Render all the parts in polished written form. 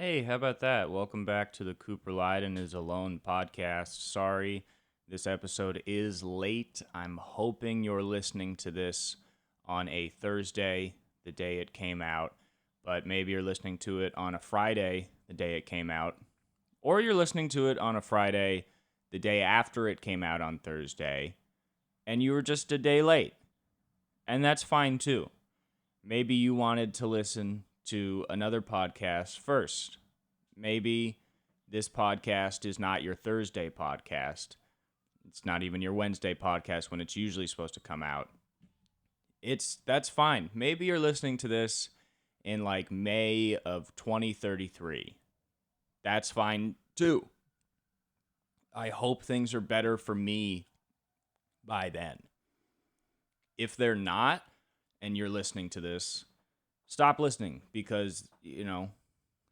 Hey, how about that? Welcome back to the Cooper Lyden is Alone podcast. Sorry, this episode is late. I'm hoping you're listening to this on a Thursday, the day it came out, but maybe you're listening to it on a Friday, the day it came out, or you're listening to it on a Friday, the day after it came out on Thursday, and you were just a day late. And that's fine too. Maybe you wanted to listen to another podcast first. Maybe this podcast is not your Thursday podcast. It's not even your Wednesday podcast when it's usually supposed to come out. That's fine. Maybe you're listening to this in like May of 2033. That's fine too. I hope things are better for me by then. If they're not, and you're listening to this, stop listening because,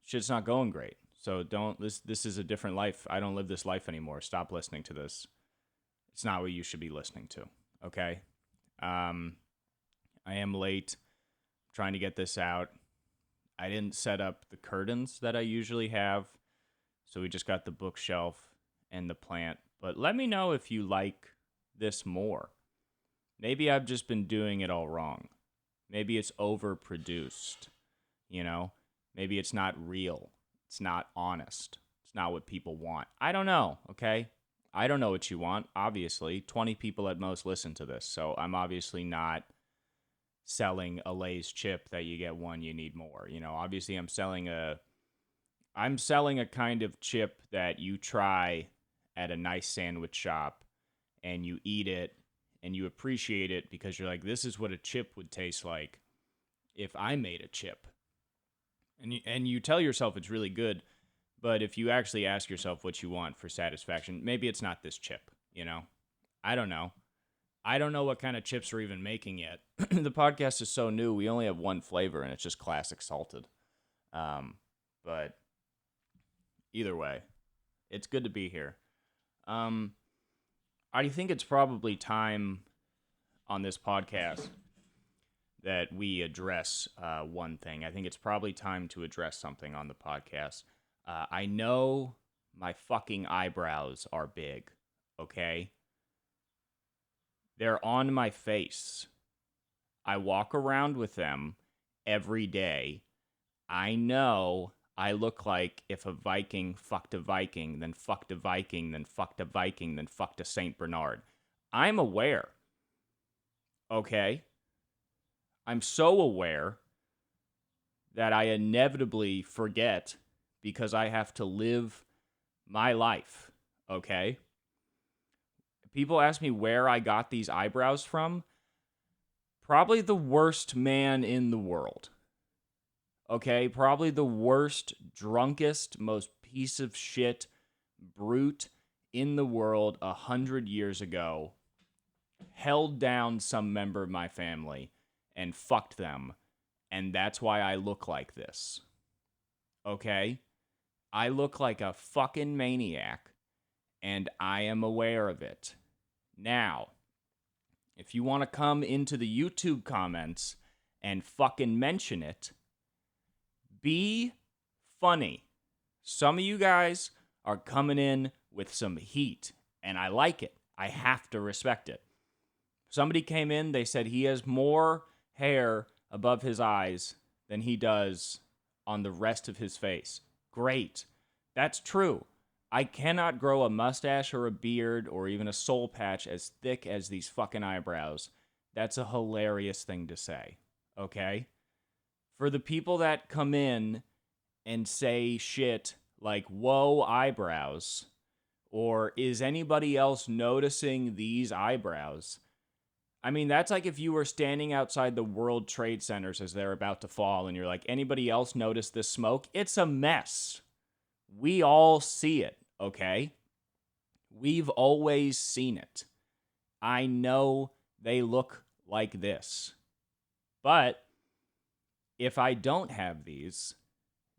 shit's not going great. So this is a different life. I don't live this life anymore. Stop listening to this. It's not what you should be listening to. Okay? I am late trying to get this out. I didn't set up the curtains that I usually have. So we just got the bookshelf and the plant. But let me know if you like this more. Maybe I've just been doing it all wrong. Maybe it's overproduced, Maybe it's not real. It's not honest. It's not what people want. I don't know, okay? I don't know what you want, obviously. 20 people at most listen to this, so I'm obviously not selling a Lay's chip that you get one, you need more. Obviously I'm selling a kind of chip that you try at a nice sandwich shop and you eat it and you appreciate it because you're like, this is what a chip would taste like if I made a chip. And you tell yourself it's really good, but if you actually ask yourself what you want for satisfaction, maybe it's not this chip, I don't know. I don't know what kind of chips we're even making yet. The podcast is so new, we only have one flavor, and it's just classic salted. But either way, it's good to be here. I think it's probably time on this podcast that we address one thing. I think it's probably time to address something on the podcast. I know my fucking eyebrows are big, okay? They're on my face. I walk around with them every day. I know I look like if a Viking fucked a Viking, then fucked a Viking, then fucked a Viking, then fucked a Saint Bernard. I'm aware. Okay? I'm so aware that I inevitably forget because I have to live my life. Okay? People ask me where I got these eyebrows from. Probably the worst man in the world. Okay, probably the worst, drunkest, most piece of shit brute in the world 100 years ago held down some member of my family and fucked them, and that's why I look like this. Okay? I look like a fucking maniac, and I am aware of it. Now, if you want to come into the YouTube comments and fucking mention it, be funny. Some of you guys are coming in with some heat, and I like it. I have to respect it. Somebody came in, they said he has more hair above his eyes than he does on the rest of his face. Great. That's true. I cannot grow a mustache or a beard or even a soul patch as thick as these fucking eyebrows. That's a hilarious thing to say. Okay? For the people that come in and say shit like, whoa, eyebrows, or is anybody else noticing these eyebrows? I mean, that's like if you were standing outside the World Trade Centers as they're about to fall and you're like, anybody else notice this smoke? It's a mess. We all see it, okay? We've always seen it. I know they look like this. But if I don't have these,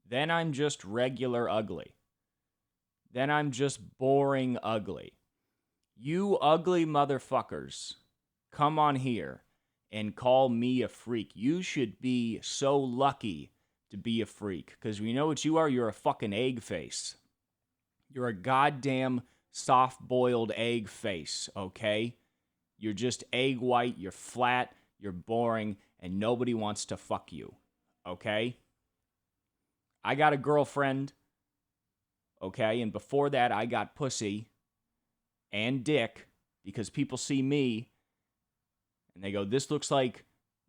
then I'm just regular ugly. Then I'm just boring ugly. You ugly motherfuckers, come on here and call me a freak. You should be so lucky to be a freak. Because we know what you are. You're a fucking egg face. You're a goddamn soft-boiled egg face, okay? You're just egg white, you're flat, you're boring, and nobody wants to fuck you, okay? I got a girlfriend, okay? And before that, I got pussy and dick because people see me and they go, this looks like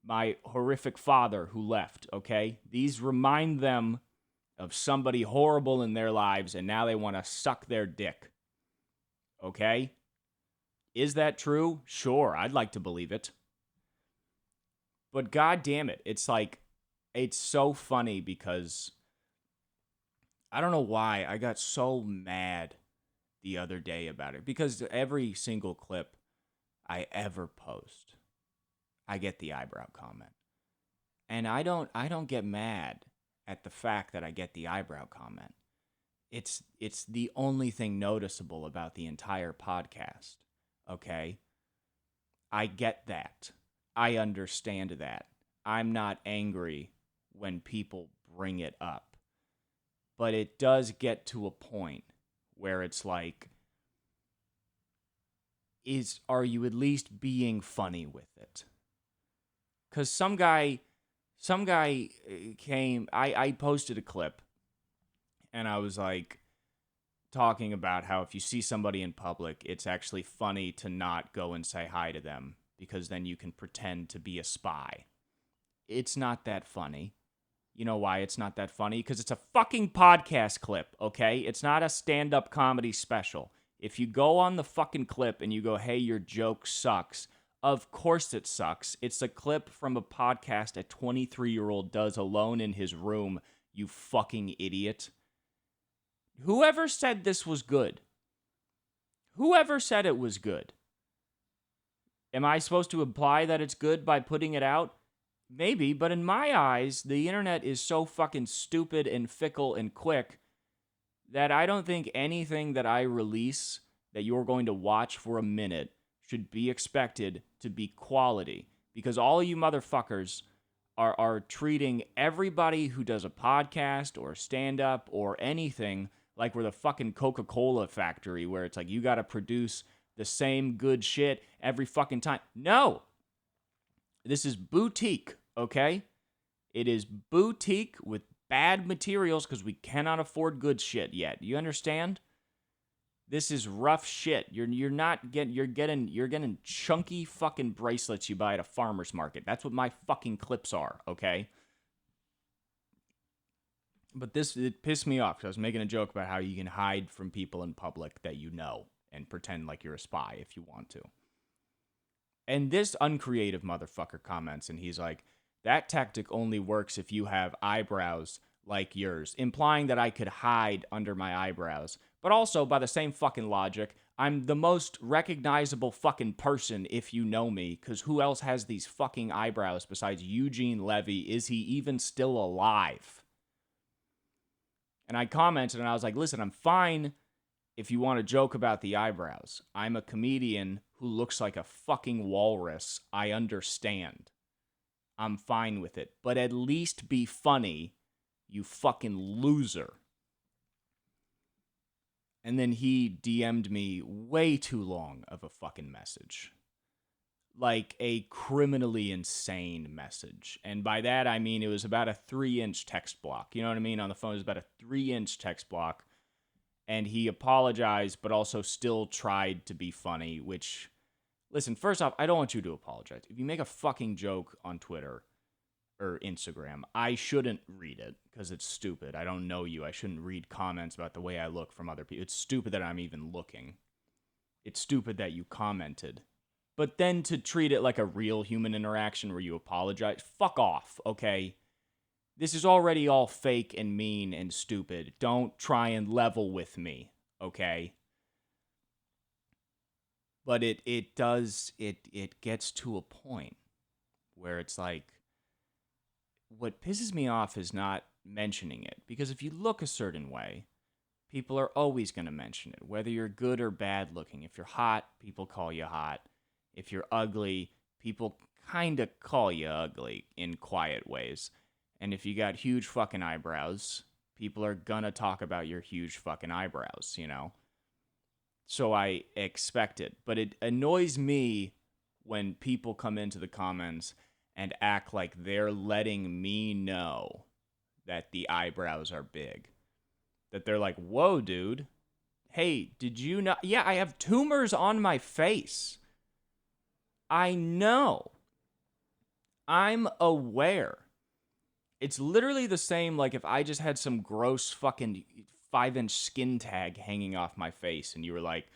my horrific father who left, okay? These remind them of somebody horrible in their lives, and now they want to suck their dick, okay? Is that true? Sure, I'd like to believe it. But god damn it, it's like, it's so funny because I don't know why I got so mad the other day about it. Because every single clip I ever post, I get the eyebrow comment. And I don't get mad at the fact that I get the eyebrow comment. It's the only thing noticeable about the entire podcast. Okay? I get that. I understand that. I'm not angry when people bring it up. But it does get to a point where it's like, are you at least being funny with it? Because some guy came, I posted a clip, and I was like, talking about how if you see somebody in public, it's actually funny to not go and say hi to them, because then you can pretend to be a spy. It's not that funny. You know why it's not that funny? Because it's a fucking podcast clip, okay? It's not a stand-up comedy special. If you go on the fucking clip and you go, hey, your joke sucks, of course it sucks. It's a clip from a podcast a 23-year-old does alone in his room, you fucking idiot. Whoever said this was good? Whoever said it was good? Am I supposed to imply that it's good by putting it out? Maybe, but in my eyes, the internet is so fucking stupid and fickle and quick that I don't think anything that I release that you're going to watch for a minute should be expected to be quality. Because all you motherfuckers are treating everybody who does a podcast or stand-up or anything like we're the fucking Coca-Cola factory, where it's like you got to produce the same good shit every fucking time. No! This is boutique, okay? It is boutique with bad materials because we cannot afford good shit yet. You understand? This is rough shit. You're getting chunky fucking bracelets you buy at a farmer's market. That's what my fucking clips are, okay? But it pissed me off because I was making a joke about how you can hide from people in public that you know and pretend like you're a spy if you want to. And this uncreative motherfucker comments, and he's like, that tactic only works if you have eyebrows like yours, implying that I could hide under my eyebrows. But also, by the same fucking logic, I'm the most recognizable fucking person if you know me, because who else has these fucking eyebrows besides Eugene Levy? Is he even still alive? And I commented, and I was like, listen, I'm fine if you want to joke about the eyebrows. I'm a comedian who looks like a fucking walrus. I understand. I'm fine with it. But at least be funny, you fucking loser. And then he DM'd me way too long of a fucking message. Like a criminally insane message. And by that, I mean it was about a 3-inch text block. You know what I mean? On the phone, it was about a 3-inch text block. And he apologized, but also still tried to be funny, which, listen, first off, I don't want you to apologize. If you make a fucking joke on Twitter or Instagram, I shouldn't read it because it's stupid. I don't know you. I shouldn't read comments about the way I look from other people. It's stupid that I'm even looking. It's stupid that you commented. But then to treat it like a real human interaction where you apologize, fuck off, okay? This is already all fake and mean and stupid. Don't try and level with me, okay? But it gets to a point where it's like, what pisses me off is not mentioning it. Because if you look a certain way, people are always going to mention it. Whether you're good or bad looking. If you're hot, people call you hot. If you're ugly, people kind of call you ugly in quiet ways. And if you got huge fucking eyebrows, people are gonna talk about your huge fucking eyebrows, you know? So I expect it. But it annoys me when people come into the comments and act like they're letting me know that the eyebrows are big. That they're like, whoa, dude. Hey, did you not? Yeah, I have tumors on my face. I know. I'm aware. It's literally the same like if I just had some gross fucking 5-inch skin tag hanging off my face and you were like,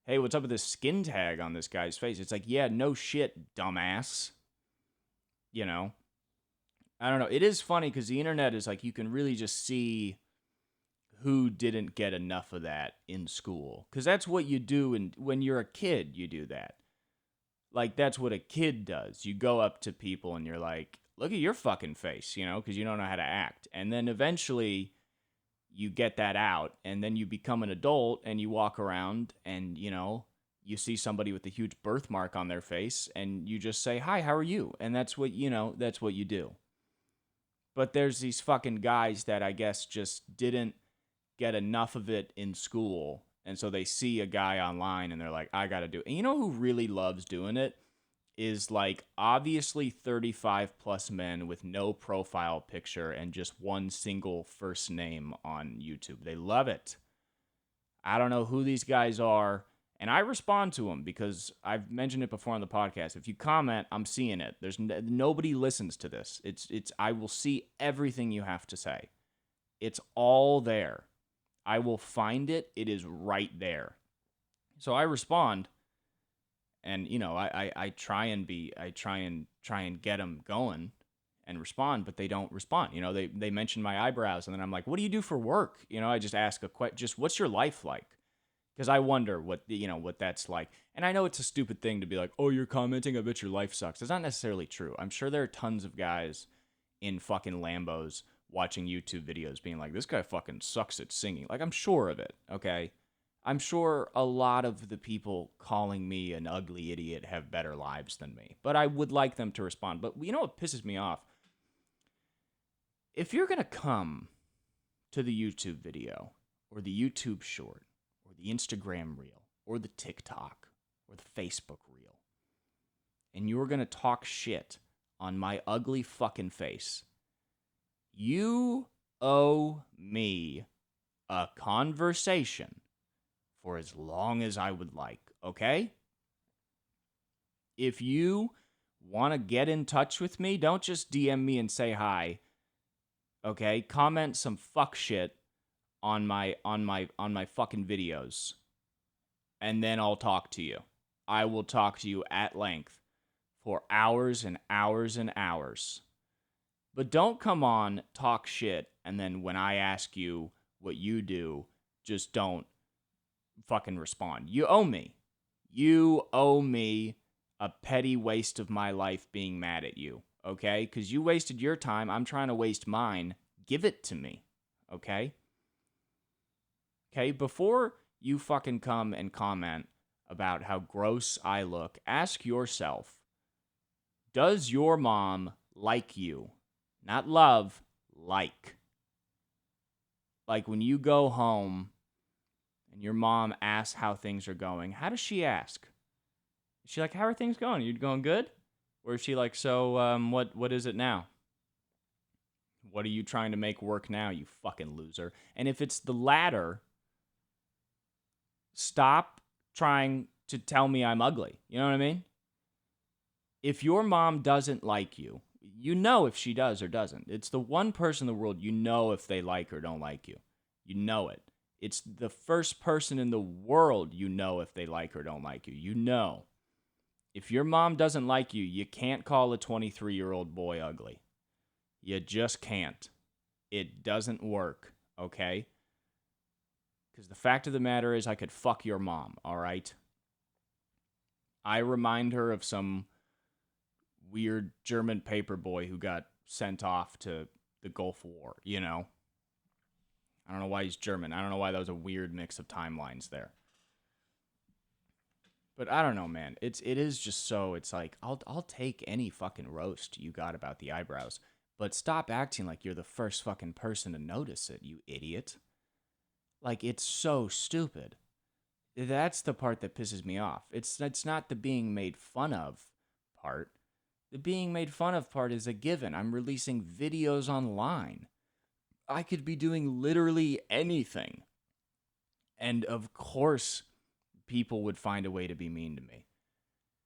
hey, what's up with this skin tag on this guy's face? It's like, yeah, no shit, dumbass. You know? I don't know. It is funny because the internet is like, you can really just see who didn't get enough of that in school. Because that's what you do when you're a kid, you do that. Like, that's what a kid does. You go up to people and you're like, look at your fucking face, you know, because you don't know how to act. And then eventually you get that out, and then you become an adult and you walk around and, you know, you see somebody with a huge birthmark on their face and you just say, hi, how are you? And that's what, you know, that's what you do. But there's these fucking guys that I guess just didn't get enough of it in school. And so they see a guy online and they're like, I got to do it. And you know who really loves doing it? Is like obviously 35 plus men with no profile picture and just one single first name on YouTube. They love it. I don't know who these guys are. And I respond to them because I've mentioned it before on the podcast. If you comment, I'm seeing it. There's nobody listens to this. It's I will see everything you have to say. It's all there. I will find it. It is right there. So I respond, and you know, I try and get them going and respond, but they don't respond. You know, they mention my eyebrows, and then I'm like, what do you do for work? You know, I just ask just what's your life like? Because I wonder what what that's like. And I know it's a stupid thing to be like, oh, you're commenting, I bet your life sucks. It's not necessarily true. I'm sure there are tons of guys in fucking Lambos watching YouTube videos being like, this guy fucking sucks at singing. Like, I'm sure of it, okay? I'm sure a lot of the people calling me an ugly idiot have better lives than me. But I would like them to respond. But you know what pisses me off? If you're going to come to the YouTube video or the YouTube short or the Instagram reel or the TikTok or the Facebook reel and you're going to talk shit on my ugly fucking face, you owe me a conversation for as long as I would like, okay? If you want to get in touch with me, don't just DM me and say hi, okay? Comment some fuck shit on my fucking videos, and then I'll talk to you. I will talk to you at length for hours and hours and hours. But don't come on, talk shit, and then when I ask you what you do, just don't fucking respond. You owe me. You owe me a petty waste of my life being mad at you, okay? Because you wasted your time. I'm trying to waste mine. Give it to me, okay? Okay, before you fucking come and comment about how gross I look, ask yourself, does your mom like you? Not love, like. Like when you go home and your mom asks how things are going, how does she ask? Is she like, how are things going? Are you going good? Or is she like, so what is it now? What are you trying to make work now, you fucking loser? And if it's the latter, stop trying to tell me I'm ugly. You know what I mean? If your mom doesn't like you, you know if she does or doesn't. It's the one person in the world you know if they like or don't like you. You know it. It's the first person in the world you know if they like or don't like you. You know. If your mom doesn't like you, you can't call a 23-year-old boy ugly. You just can't. It doesn't work, okay? Because the fact of the matter is I could fuck your mom, all right? I remind her of some weird German paper boy who got sent off to the Gulf War, you know? I don't know why he's German. I don't know why that was a weird mix of timelines there. But I don't know, man. It is just so, it's like, I'll take any fucking roast you got about the eyebrows. But stop acting like you're the first fucking person to notice it, you idiot. Like, it's so stupid. That's the part that pisses me off. It's not the being made fun of part. The being made fun of part is a given. I'm releasing videos online. I could be doing literally anything. And of course, people would find a way to be mean to me.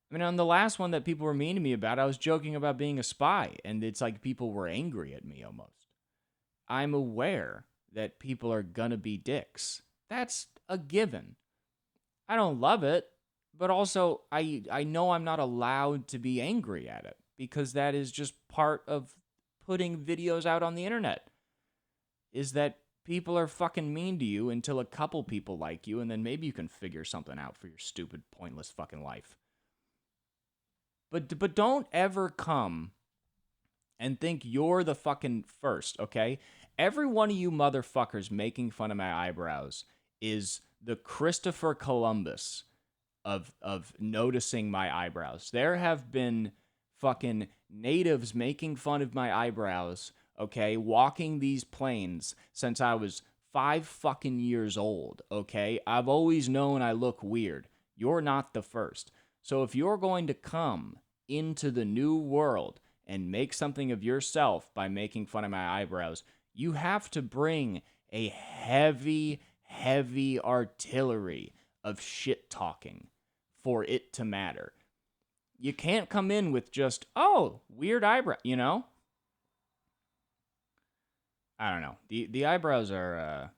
I mean, on the last one that people were mean to me about, I was joking about being a spy, and it's like people were angry at me almost. I'm aware that people are gonna be dicks. That's a given. I don't love it, but also I know I'm not allowed to be angry at it because that is just part of putting videos out on the internet. Is that people are fucking mean to you until a couple people like you, and then maybe you can figure something out for your stupid, pointless fucking life. But don't ever come and think you're the fucking first, okay? Every one of you motherfuckers making fun of my eyebrows is the Christopher Columbus of noticing my eyebrows. There have been fucking natives making fun of my eyebrows, okay, walking these plains since I was 5 fucking years old, okay? I've always known I look weird. You're not the first. So if you're going to come into the new world and make something of yourself by making fun of my eyebrows, you have to bring a heavy, heavy artillery of shit talking for it to matter. You can't come in with just, oh, weird eyebrow, you know? I don't know. The eyebrows are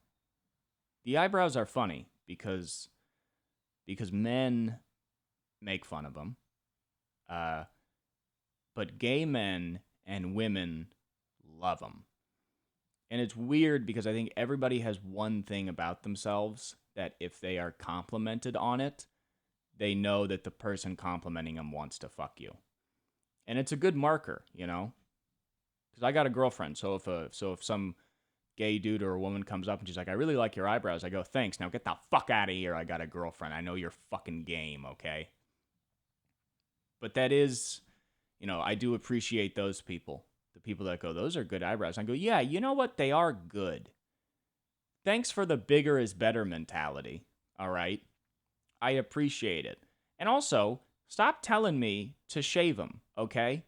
funny because men make fun of them. But gay men and women love them. And it's weird because I think everybody has one thing about themselves that if they are complimented on it, they know that the person complimenting them wants to fuck you. And it's a good marker, you know? Because I got a girlfriend, so if some gay dude or a woman comes up and she's like, I really like your eyebrows, I go, thanks, now get the fuck out of here, I got a girlfriend. I know your fucking game, okay? But that is, I do appreciate those people. The people that go, those are good eyebrows. I go, yeah, you know what? They are good. Thanks for the bigger is better mentality, all right? I appreciate it. And also, stop telling me to shave them, okay?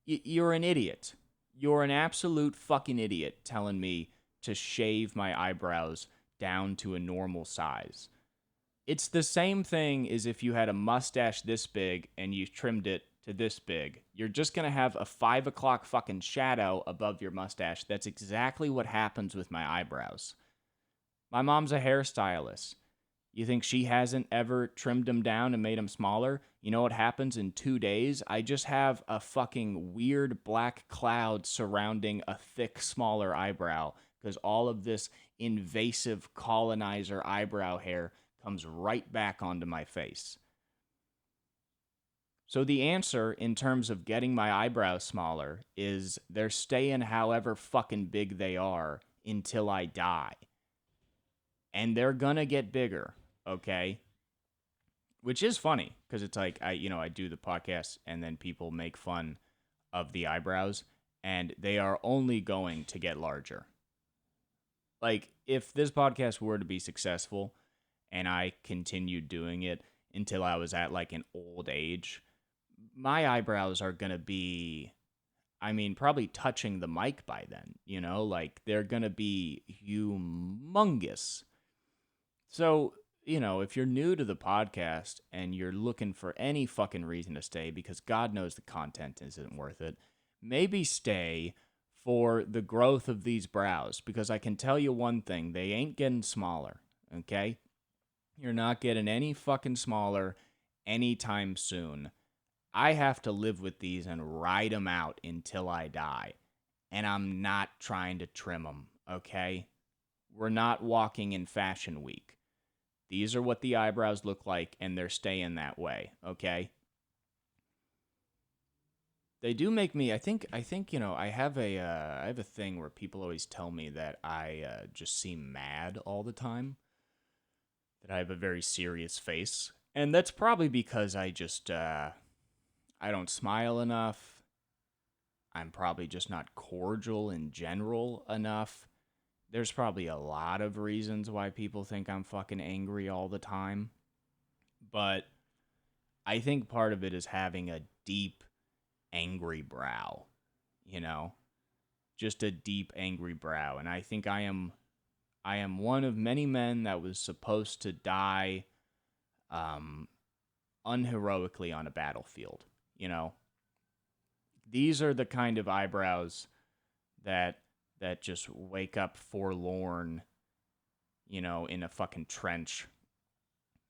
You're an idiot. You're an absolute fucking idiot telling me to shave my eyebrows down to a normal size. It's the same thing as if you had a mustache this big and you trimmed it to this big. You're just going to have a 5 o'clock fucking shadow above your mustache. That's exactly what happens with my eyebrows. My mom's a hairstylist. You think she hasn't ever trimmed them down and made them smaller? You know what happens in 2 days? I just have a fucking weird black cloud surrounding a thick, smaller eyebrow because all of this invasive colonizer eyebrow hair comes right back onto my face. So the answer in terms of getting my eyebrows smaller is they're staying however fucking big they are until I die. And they're gonna get bigger, okay? Which is funny because it's like I do the podcast and then people make fun of the eyebrows and they are only going to get larger. Like if this podcast were to be successful and I continued doing it until I was at like an old age, my eyebrows are going to be, probably touching the mic by then, like they're going to be humongous. So, if you're new to the podcast and you're looking for any fucking reason to stay because God knows the content isn't worth it, maybe stay for the growth of these brows because I can tell you one thing, they ain't getting smaller, okay? You're not getting any fucking smaller anytime soon. I have to live with these and ride them out until I die. And I'm not trying to trim them, okay? We're not walking in Fashion Week. These are what the eyebrows look like, and they're staying that way, okay? They do make me, I think, I have a thing where people always tell me that I just seem mad all the time. That I have a very serious face. And that's probably because I just, I don't smile enough. I'm probably just not cordial in general enough. There's probably a lot of reasons why people think I'm fucking angry all the time. But I think part of it is having a deep, angry brow, you know? Just a deep, angry brow. And I think I am one of many men that was supposed to die unheroically on a battlefield, you know? These are the kind of eyebrows that just wake up forlorn, in a fucking trench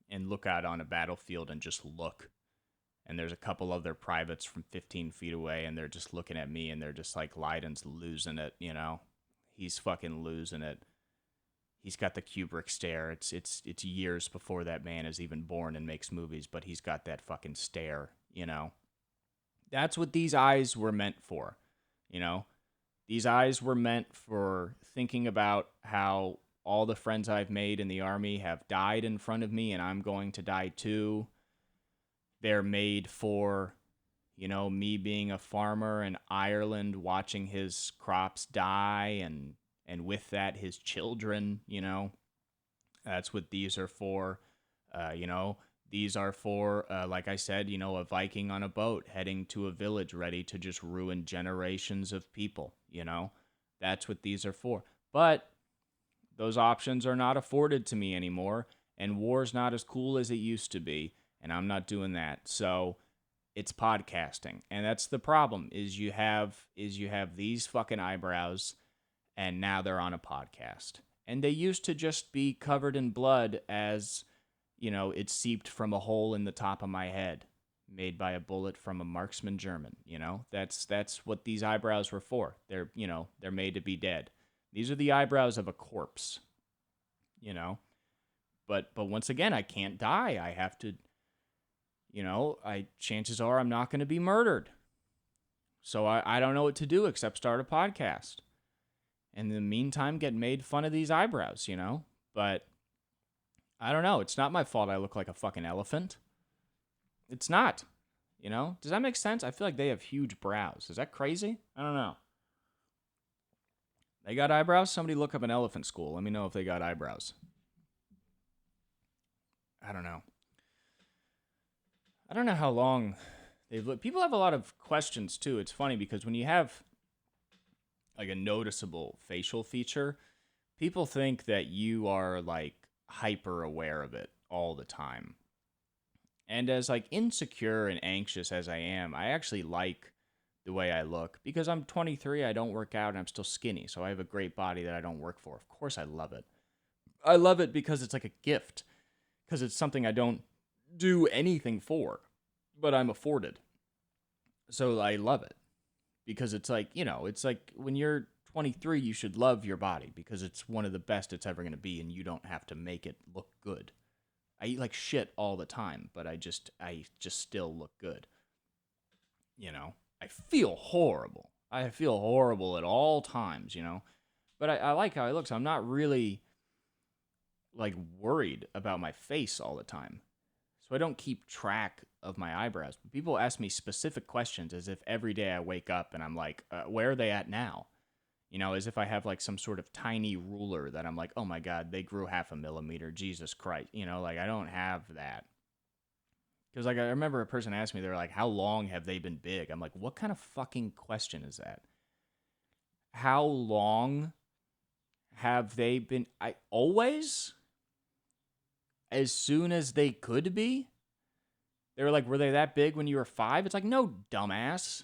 and look out on a battlefield and just look. And there's a couple other privates from 15 feet away, and they're just looking at me, and they're just like, Lyden's losing it, He's fucking losing it. He's got the Kubrick stare. It's years before that man is even born and makes movies, but he's got that fucking stare. That's what these eyes were meant for, you know? These eyes were meant for thinking about how all the friends I've made in the army have died in front of me, and I'm going to die too. They're made for, me being a farmer in Ireland, watching his crops die, and with that, his children. That's what these are for. These are for, like I said, a Viking on a boat heading to a village ready to just ruin generations of people. That's what these are for. But those options are not afforded to me anymore, and war's not as cool as it used to be, and I'm not doing that. So it's podcasting, and that's the problem. Is you have these fucking eyebrows, and now they're on a podcast, and they used to just be covered in blood as it seeped from a hole in the top of my head, made by a bullet from a marksman German. That's what these eyebrows were for. They're made to be dead. These are the eyebrows of a corpse. But once again, I can't die. I have to. Chances are I'm not going to be murdered. So I don't know what to do except start a podcast. And in the meantime, get made fun of these eyebrows. But I don't know. It's not my fault I look like a fucking elephant. It's not. Does that make sense? I feel like they have huge brows. Is that crazy? I don't know. They got eyebrows? Somebody look up an elephant school. Let me know if they got eyebrows. I don't know. I don't know how long they've looked. People have a lot of questions, too. It's funny because when you have like a noticeable facial feature, people think that you are like hyper aware of it all the time. And as like insecure and anxious as I am, I actually like the way I look because I'm 23, I don't work out, and I'm still skinny. So I have a great body that I don't work for. Of course I love it. I love it because it's like a gift. Because it's something I don't do anything for, but I'm afforded. So I love it. Because it's like, it's like when you're 23, you should love your body because it's one of the best it's ever going to be, and you don't have to make it look good. I eat like shit all the time, but I just still look good. I feel horrible. I feel horrible at all times. But I like how I look, so I'm not really like worried about my face all the time. So I don't keep track of my eyebrows. But people ask me specific questions as if every day I wake up and I'm like, where are they at now? As if I have like some sort of tiny ruler that I'm like, oh my God, they grew 0.5 millimeter. Jesus Christ. I don't have that. Because like I remember a person asked me, they're like, how long have they been big? I'm like, what kind of fucking question is that? How long have they been? I always? As soon as they could be? They were like, were they that big when you were 5? It's like, no, dumbass.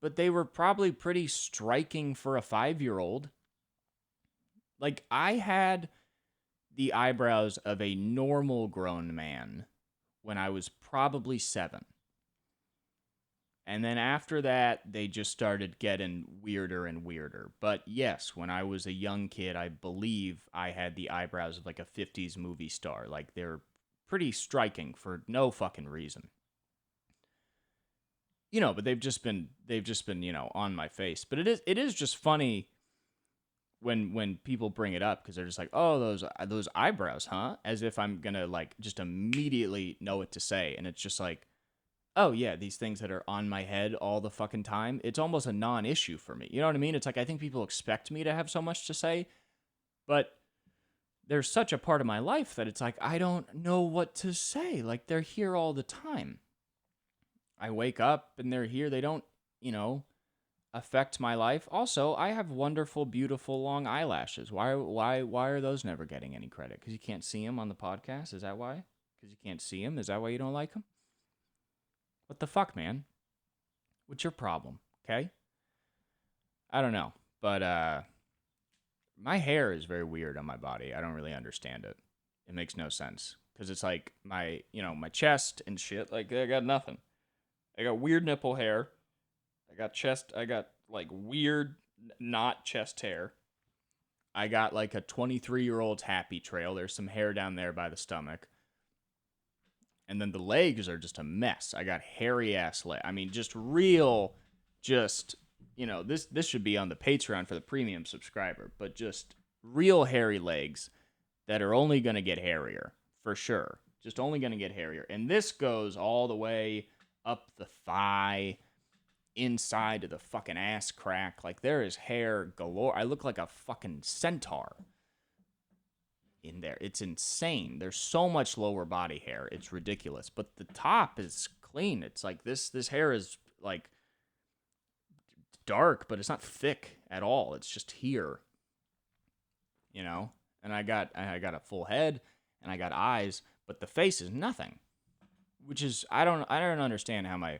But they were probably pretty striking for a 5-year-old. Like, I had the eyebrows of a normal grown man when I was probably 7. And then after that, they just started getting weirder and weirder. But yes, when I was a young kid, I believe I had the eyebrows of like a 50s movie star. Like, they're pretty striking for no fucking reason. But they've just been, on my face. But it is just funny when people bring it up because they're just like, oh, those eyebrows, huh? As if I'm gonna like just immediately know what to say. And it's just like, oh yeah, these things that are on my head all the fucking time, it's almost a non-issue for me. You know what I mean? It's like I think people expect me to have so much to say, but there's such a part of my life that it's like I don't know what to say. Like they're here all the time. I wake up and they're here. They don't, you know, affect my life. Also, I have wonderful, beautiful long eyelashes. Why are those never getting any credit? Because you can't see them on the podcast? Is that why? Because you can't see them? Is that why you don't like them? What the fuck, man? What's your problem? Okay? I don't know. But my hair is very weird on my body. I don't really understand it. It makes no sense. Because it's like my chest and shit, like I got nothing. I got weird nipple hair. I got like weird not chest hair. I got like a 23-year-old's happy trail. There's some hair down there by the stomach. And then the legs are just a mess. I got hairy ass legs. I mean, just real, this should be on the Patreon for the premium subscriber, but just real hairy legs that are only going to get hairier, for sure. Just only going to get hairier. And this goes all the way up the thigh, inside of the fucking ass crack. Like, there is hair galore. I look like a fucking centaur in there. It's insane. There's so much lower body hair. It's ridiculous. But the top is clean. It's like this hair is like dark, but it's not thick at all. It's just here. You know? And I got a full head and I got eyes, but the face is nothing. Which is I don't understand how my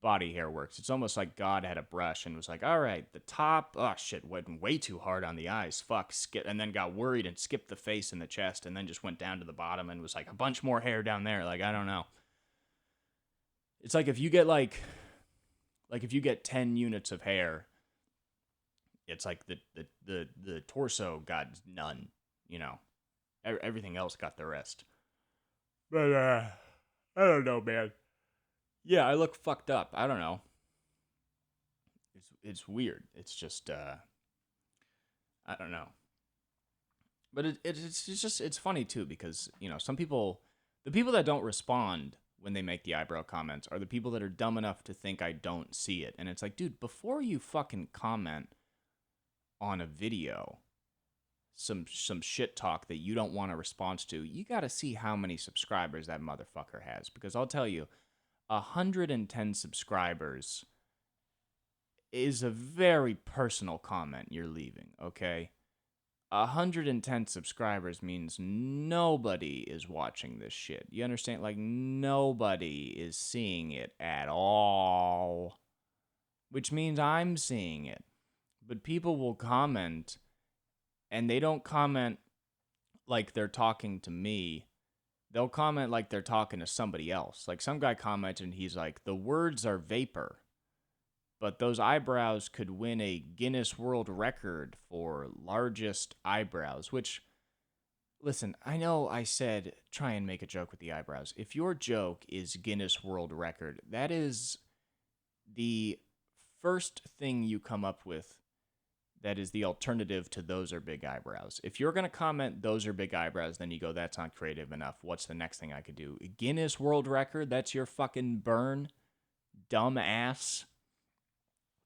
body hair works. It's almost like God had a brush and was like, all right, the top, oh shit, went way too hard on the eyes, fuck, skip, and then got worried and skipped the face and the chest and then just went down to the bottom and was like a bunch more hair down there. Like, I don't know. It's like if you get if you get 10 units of hair, it's like the torso got none, you know. Everything else got the rest. But I don't know, man. Yeah, I look fucked up. I don't know. It's weird. It's just I don't know. But it's just it's funny too because, you know, some people, the people that don't respond when they make the eyebrow comments are the people that are dumb enough to think I don't see it. And it's like, dude, before you fucking comment on a video some shit talk that you don't want a response to, you got to see how many subscribers that motherfucker has, because I'll tell you, 110 subscribers is a very personal comment you're leaving, okay? 110 subscribers means nobody is watching this shit. You understand? Like, nobody is seeing it at all. Which means I'm seeing it. But people will comment, and they don't comment like they're talking to me. They'll comment like they're talking to somebody else. Like, some guy commented, and he's like, the words are vapor, but those eyebrows could win a Guinness World Record for largest eyebrows, which, listen, I know I said try and make a joke with the eyebrows. If your joke is Guinness World Record, that is the first thing you come up with that is the alternative to those are big eyebrows. If you're going to comment those are big eyebrows, then you go, that's not creative enough. What's the next thing I could do? Guinness World Record? That's your fucking burn? Dumb ass.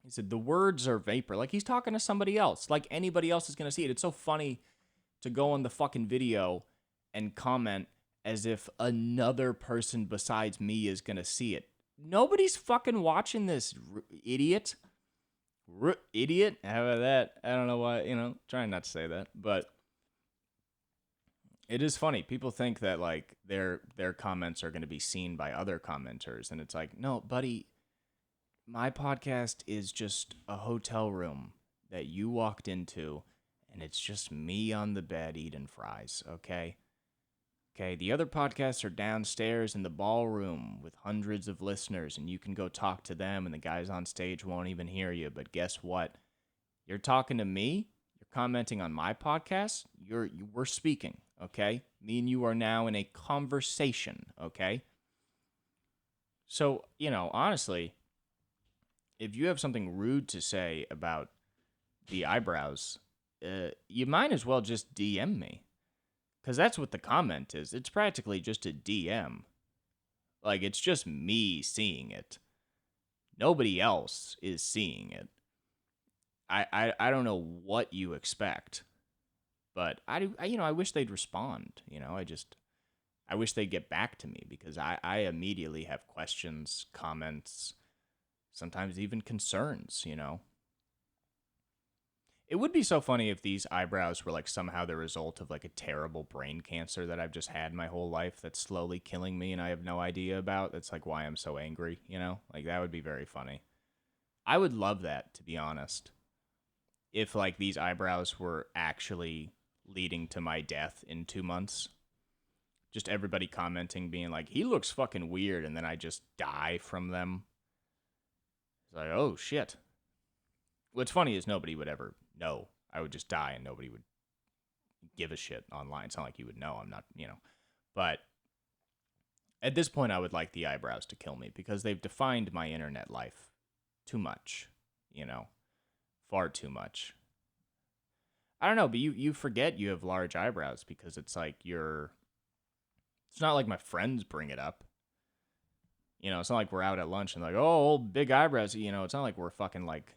He said, the words are vapor. Like, he's talking to somebody else. Like, anybody else is going to see it. It's so funny to go on the fucking video and comment as if another person besides me is going to see it. Nobody's fucking watching this, idiot. Idiot? How about that? I don't know why, trying not to say that. But it is funny. People think that, like, their comments are going to be seen by other commenters. And it's like, no, buddy, my podcast is just a hotel room that you walked into, and it's just me on the bed eating fries, okay? Okay, the other podcasts are downstairs in the ballroom with hundreds of listeners, and you can go talk to them, and the guys on stage won't even hear you. But guess what? You're talking to me. You're commenting on my podcast. We're speaking, okay? Me and you are now in a conversation, okay? So, honestly, if you have something rude to say about the eyebrows, you might as well just DM me. Because that's what the comment is. It's practically just a DM. Like, it's just me seeing it. Nobody else is seeing it. I don't know what you expect, but I wish they'd respond. I wish they'd get back to me because I immediately have questions, comments, sometimes even concerns. It would be so funny if these eyebrows were like somehow the result of like a terrible brain cancer that I've just had my whole life that's slowly killing me and I have no idea about. That's like why I'm so angry. Like that would be very funny. I would love that, to be honest. If like these eyebrows were actually leading to my death in 2 months. Just everybody commenting, being like, he looks fucking weird, and then I just die from them. It's like, oh shit. What's funny is nobody would ever know. I would just die and nobody would give a shit online. It's not like you would know. I'm not. But at this point, I would like the eyebrows to kill me because they've defined my internet life too much. Far too much. I don't know, but you forget you have large eyebrows because it's like it's not like my friends bring it up. It's not like we're out at lunch and like, oh, old big eyebrows. It's not like we're fucking like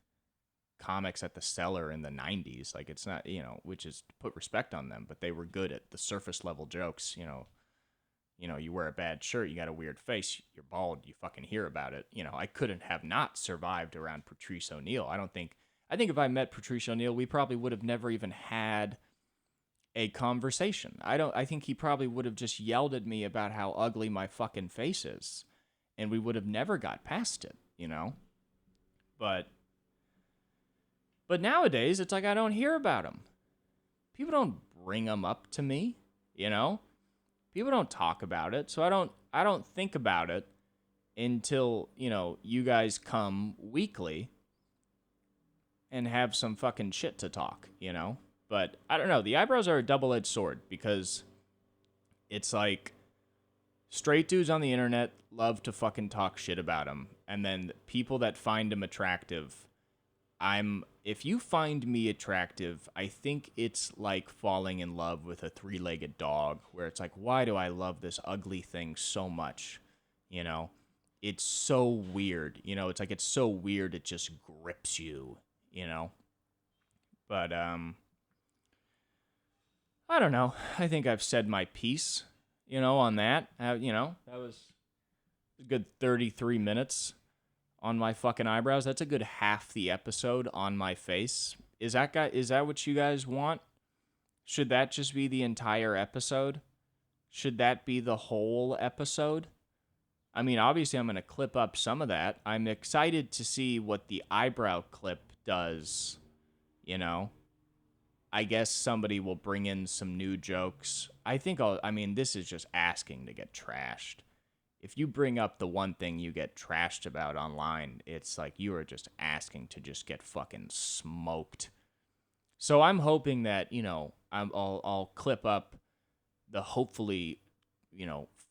comics at the Cellar in the 90s. Like, it's not, which is to put respect on them, but they were good at the surface level jokes. You wear a bad shirt, you got a weird face, you're bald, you fucking hear about it. I couldn't have not survived around Patrice O'Neal. I think if I met Patrice O'Neal, we probably would have never even had a conversation. I think he probably would have just yelled at me about how ugly my fucking face is. And we would have never got past it. But nowadays, it's like I don't hear about him. People don't bring him up to me. People don't talk about it, so I don't think about it until you guys come weekly and have some fucking shit to talk. But I don't know. The eyebrows are a double-edged sword because it's like straight dudes on the internet love to fucking talk shit about him, and then people that find him attractive, if you find me attractive, I think it's like falling in love with a three-legged dog, where it's like, why do I love this ugly thing so much? It's so weird. It's like it's so weird it just grips you. But I don't know. I think I've said my piece, on that. That was a good 33 minutes on my fucking eyebrows. That's a good half the episode on my face. Is that what you guys want? Should that just be the entire episode? Should that be the whole episode? I mean, obviously I'm going to clip up some of that. I'm excited to see what the eyebrow clip does. I guess somebody will bring in some new jokes. This is just asking to get trashed. If you bring up the one thing you get trashed about online, it's like you are just asking to just get fucking smoked. So I'm hoping that, I'll clip up the hopefully,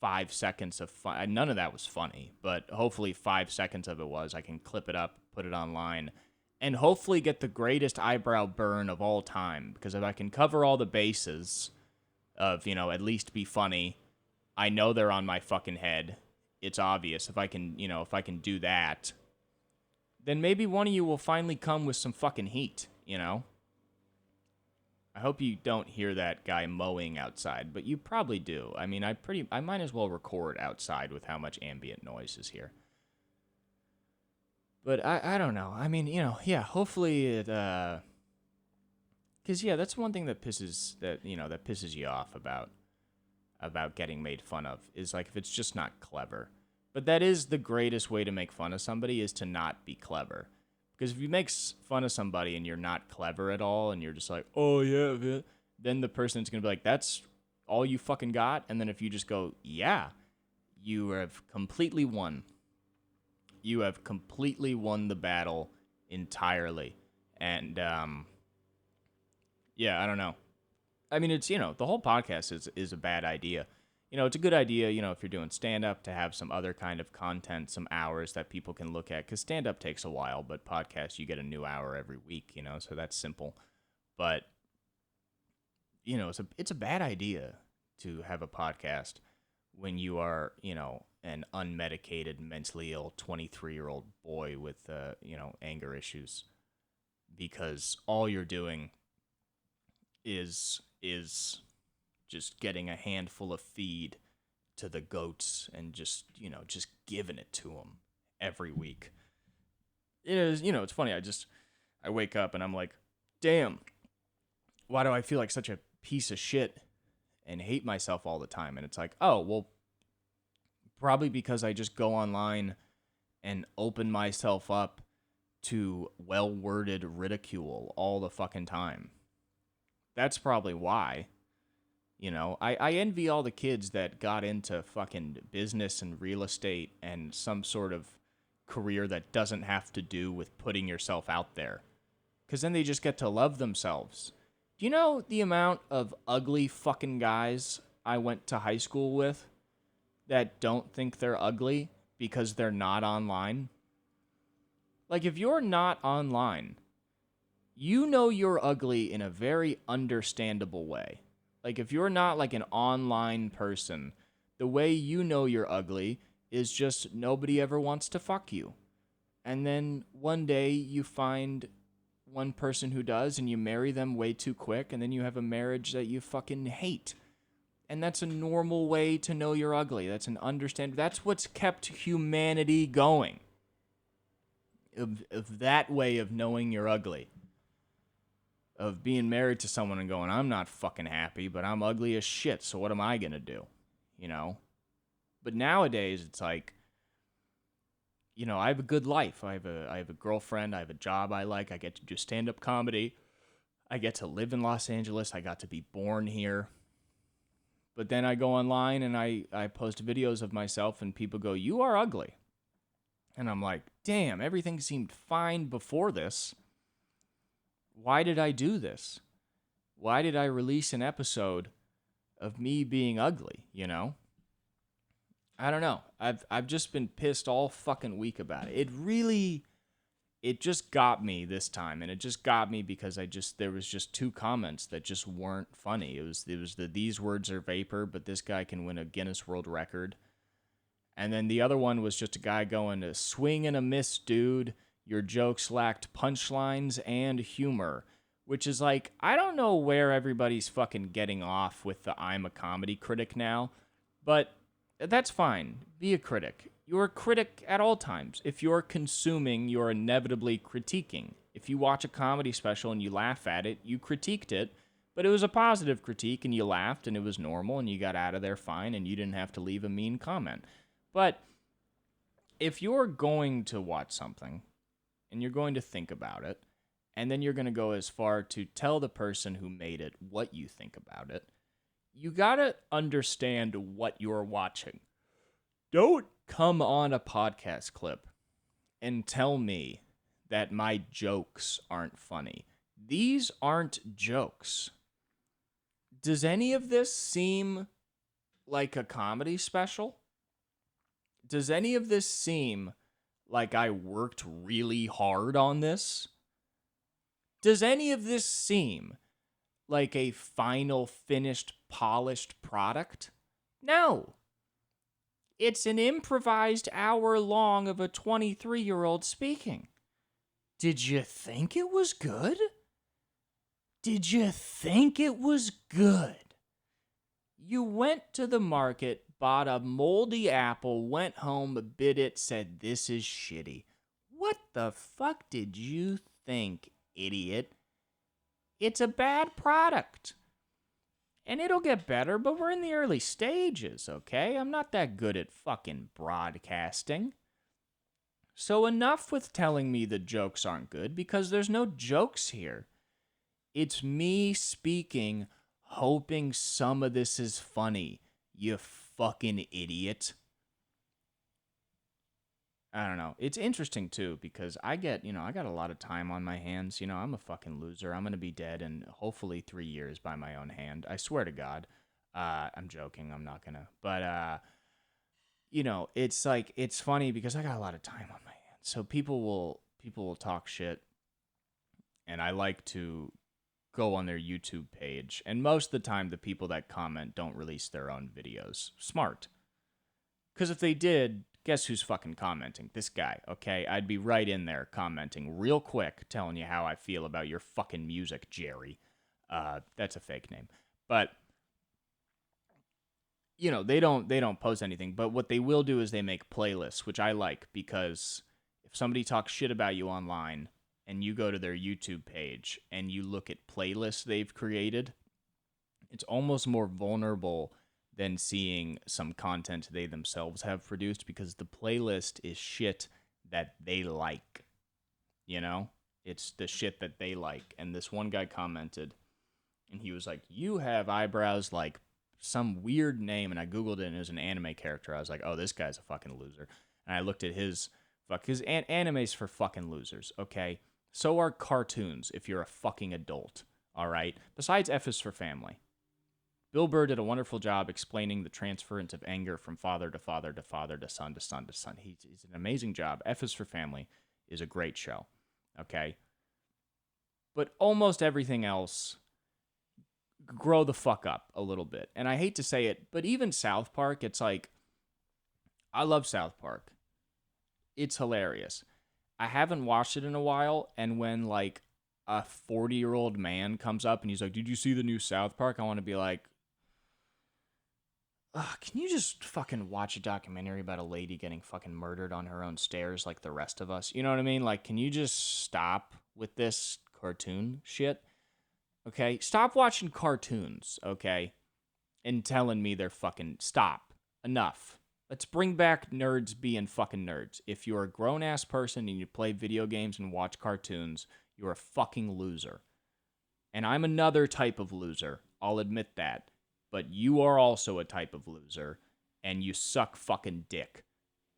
5 seconds of fun. None of that was funny, but hopefully 5 seconds of it was. I can clip it up, put it online, and hopefully get the greatest eyebrow burn of all time. Because if I can cover all the bases of, at least be funny, I know they're on my fucking head. It's obvious. If I can do that, then maybe one of you will finally come with some fucking heat. I hope you don't hear that guy mowing outside, but you probably do. I mean, I might as well record outside with how much ambient noise is here. But I don't know. I mean, yeah, hopefully it, cause yeah, that's one thing that pisses you off about getting made fun of is like if it's just not clever. But that is the greatest way to make fun of somebody is to not be clever. Because if you make fun of somebody and you're not clever at all and you're just like, oh yeah, then the person's going to be like, that's all you fucking got? And then if you just go, yeah, you have completely won. You have completely won the battle entirely. And, yeah, I don't know. I mean, it's, the whole podcast is a bad idea. It's a good idea, if you're doing stand-up to have some other kind of content, some hours that people can look at. Because stand-up takes a while, but podcast, you get a new hour every week, so that's simple. But, it's a bad idea to have a podcast when you are, an unmedicated, mentally ill 23-year-old boy with, anger issues, because all you're doing is just getting a handful of feed to the goats and just giving it to them every week. It is, it's funny. I wake up and I'm like, damn, why do I feel like such a piece of shit and hate myself all the time? And it's like, oh, well, probably because I just go online and open myself up to well-worded ridicule all the fucking time. That's probably why. I envy all the kids that got into fucking business and real estate and some sort of career that doesn't have to do with putting yourself out there. Because then they just get to love themselves. Do you know the amount of ugly fucking guys I went to high school with that don't think they're ugly because they're not online? Like, if you're not online, you know you're ugly in a very understandable way. Like, if you're not like an online person, the way you know you're ugly is just nobody ever wants to fuck you. And then one day you find one person who does and you marry them way too quick, and then you have a marriage that you fucking hate. And that's a normal way to know you're ugly. That's what's kept humanity going. Of that way of knowing you're ugly. Of being married to someone and going, I'm not fucking happy, but I'm ugly as shit, so what am I gonna do? But nowadays it's like, I have a good life. I have a girlfriend, I have a job I like, I get to do stand-up comedy, I get to live in Los Angeles, I got to be born here. But then I go online and I post videos of myself and people go, you are ugly. And I'm like, damn, everything seemed fine before this. Why did I do this? Why did I release an episode of me being ugly, I don't know. I've just been pissed all fucking week about it. It just got me this time, and it just got me because there was just two comments that just weren't funny. It was the these words are vapor, but this guy can win a Guinness World Record. And then the other one was just a guy going, a swing and a miss, dude. Your jokes lacked punchlines and humor. Which is like, I don't know where everybody's fucking getting off with the I'm a comedy critic now. But that's fine. Be a critic. You're a critic at all times. If you're consuming, you're inevitably critiquing. If you watch a comedy special and you laugh at it, you critiqued it. But it was a positive critique and you laughed and it was normal and you got out of there fine and you didn't have to leave a mean comment. But if you're going to watch something and you're going to think about it, and then you're going to go as far to tell the person who made it what you think about it, you got to understand what you're watching. Don't come on a podcast clip and tell me that my jokes aren't funny. These aren't jokes. Does any of this seem like a comedy special? Does any of this seem like I worked really hard on this? Does any of this seem like a final, finished, polished product? No. It's an improvised hour long of a 23-year-old speaking. Did you think it was good? Did you think it was good? You went to the market, bought a moldy apple, went home, bit it, said, this is shitty. What the fuck did you think, idiot? It's a bad product. And it'll get better, but we're in the early stages, okay? I'm not that good at fucking broadcasting. So enough with telling me the jokes aren't good, because there's no jokes here. It's me speaking, hoping some of this is funny, you fucking idiot. I don't know. It's interesting, too, because I got a lot of time on my hands. I'm a fucking loser. I'm going to be dead in hopefully 3 years by my own hand. I swear to God. I'm joking. I'm not going to. But, it's like, it's funny because I got a lot of time on my hands. So people will talk shit. And I like to go on their YouTube page. And most of the time, the people that comment don't release their own videos. Smart. Because if they did, guess who's fucking commenting? This guy, okay? I'd be right in there commenting real quick, telling you how I feel about your fucking music, Jerry. That's a fake name. But they don't post anything, but what they will do is they make playlists, which I like, because if somebody talks shit about you online and you go to their YouTube page and you look at playlists they've created, it's almost more vulnerable than seeing some content they themselves have produced, because the playlist is shit that they like, you know? It's the shit that they like. And this one guy commented, and he was like, "You have eyebrows like some weird name," and I googled it, and it was an anime character. I was like, "Oh, this guy's a fucking loser." And I looked at his anime's for fucking losers, okay? So are cartoons if you're a fucking adult, all right? Besides, F is for family. Bill Burr did a wonderful job explaining the transference of anger from father to father to father to son to son to son. He's an amazing job. F is for Family is a great show, okay? But almost everything else, grow the fuck up a little bit. And I hate to say it, but even South Park, it's like, I love South Park. It's hilarious. I haven't watched it in a while, and when like a 40-year-old man comes up and he's like, "Did you see the new South Park?" I want to be like, can you just fucking watch a documentary about a lady getting fucking murdered on her own stairs like the rest of us? You know what I mean? Like, can you just stop with this cartoon shit? Okay? Stop watching cartoons, okay? And telling me they're fucking... Stop. Enough. Let's bring back nerds being fucking nerds. If you're a grown-ass person and you play video games and watch cartoons, you're a fucking loser. And I'm another type of loser. I'll admit that. But you are also a type of loser, and you suck fucking dick.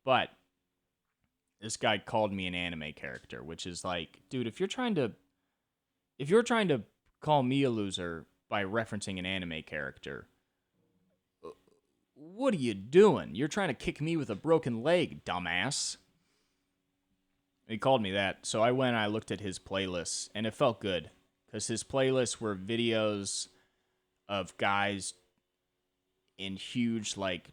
But this guy called me an anime character, which is like, dude, if you're trying to call me a loser by referencing an anime character, what are you doing? You're trying to kick me with a broken leg, dumbass. He called me that, so I went and I looked at his playlists, and it felt good, because his playlists were videos of guys in huge like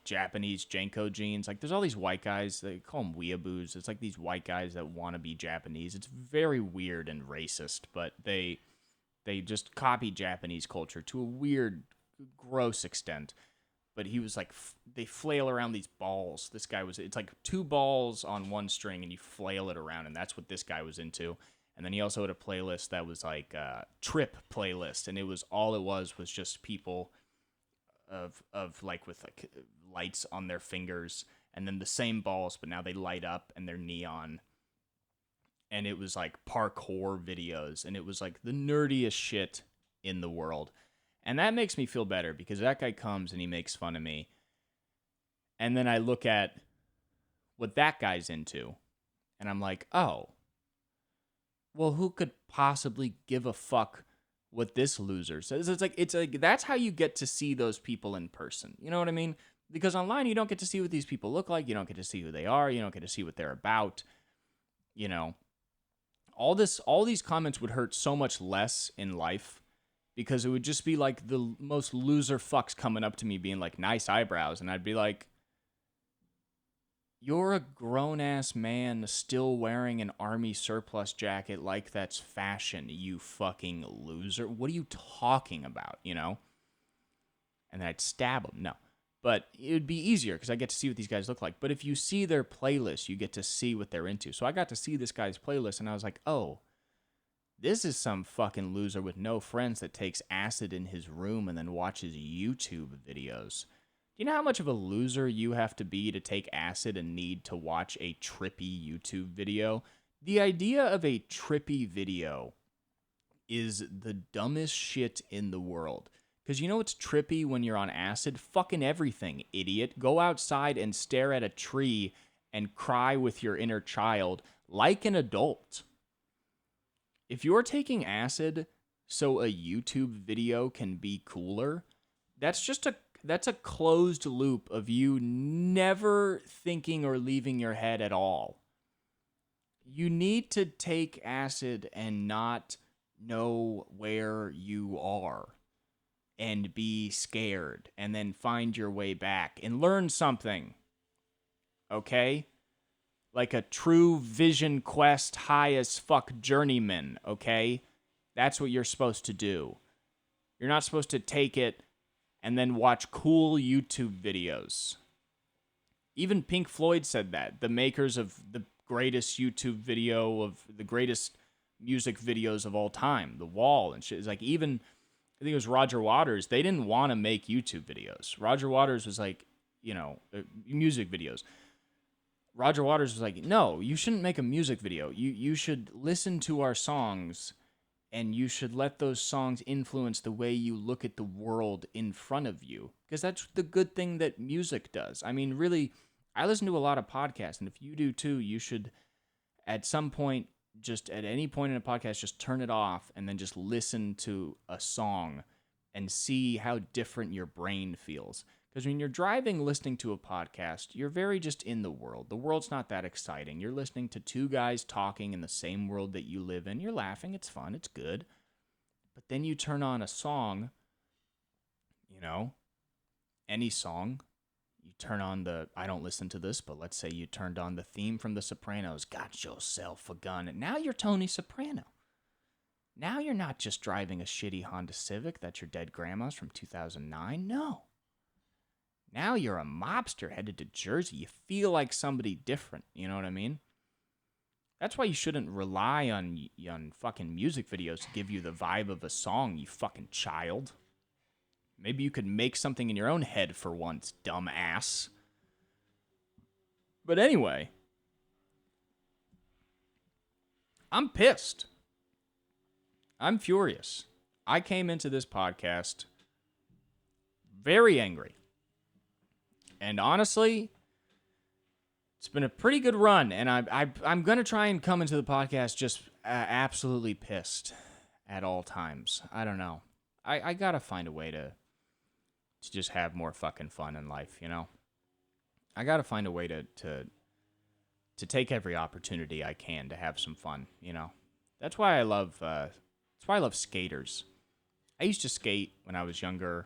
Japanese Janko jeans. Like, there's all these white guys, they call them weeaboos. It's like these white guys that want to be Japanese. It's very weird and racist, but they just copy Japanese culture to a weird, gross extent. But he was like, they flail around these balls. This guy was, it's like two balls on one string and you flail it around, and that's what this guy was into. And then he also had a playlist that was like a trip playlist, and it was just people of like with like lights on their fingers, and then the same balls, but now they light up and they're neon. And it was like parkour videos, and it was like the nerdiest shit in the world. And that makes me feel better, because that guy comes and he makes fun of me. And then I look at what that guy's into, and I'm like, oh, well, who could possibly give a fuck what this loser says? It's like that's how you get to see those people in person. You know what I mean? Because online you don't get to see what these people look like. You don't get to see who they are. You don't get to see what they're about. You know, all these comments would hurt so much less in life, because it would just be like the most loser fucks coming up to me being like, "Nice eyebrows," and I'd be like, "You're a grown-ass man still wearing an army surplus jacket like that's fashion, you fucking loser. What are you talking about, you know?" And then I'd stab him. No. But it would be easier because I get to see what these guys look like. But if you see their playlist, you get to see what they're into. So I got to see this guy's playlist, and I was like, oh, this is some fucking loser with no friends that takes acid in his room and then watches YouTube videos. Do you know how much of a loser you have to be to take acid and need to watch a trippy YouTube video? The idea of a trippy video is the dumbest shit in the world. Because you know what's trippy when you're on acid? Fucking everything, idiot. Go outside and stare at a tree and cry with your inner child like an adult. If you're taking acid so a YouTube video can be cooler, that's a closed loop of you never thinking or leaving your head at all. You need to take acid and not know where you are. and be scared and then find your way back and learn something. Okay? Like a true Vision Quest high as fuck journeyman, okay? That's what you're supposed to do. You're not supposed to take it and then watch cool YouTube videos. Even Pink Floyd said that. The makers of the greatest YouTube video of the greatest music videos of all time, The Wall and shit. It's like even, I think it was Roger Waters. They didn't want to make YouTube videos. Roger Waters was like, music videos. Roger Waters was like, no, you shouldn't make a music video. You should listen to our songs and you should let those songs influence the way you look at the world in front of you. Because that's the good thing that music does. I mean, really, I listen to a lot of podcasts, and if you do too, you should at some point, just at any point in a podcast, just turn it off and then just listen to a song and see how different your brain feels. Because when you're driving, listening to a podcast, you're very just in the world. The world's not that exciting. You're listening to two guys talking in the same world that you live in. You're laughing. It's fun. It's good. But then you turn on a song, any song. You turn on I don't listen to this, but let's say you turned on the theme from The Sopranos. Got yourself a gun. And now you're Tony Soprano. Now you're not just driving a shitty Honda Civic that's your dead grandma's from 2009. No. Now you're a mobster headed to Jersey. You feel like somebody different. You know what I mean? That's why you shouldn't rely on fucking music videos to give you the vibe of a song, you fucking child. Maybe you could make something in your own head for once, dumbass. But anyway, I'm pissed. I'm furious. I came into this podcast very angry. And honestly, it's been a pretty good run, and I'm going to try and come into the podcast just absolutely pissed at all times. I don't know. I got to find a way to just have more fucking fun in life, I got to find a way to take every opportunity I can to have some fun, That's why I love skaters. I used to skate when I was younger.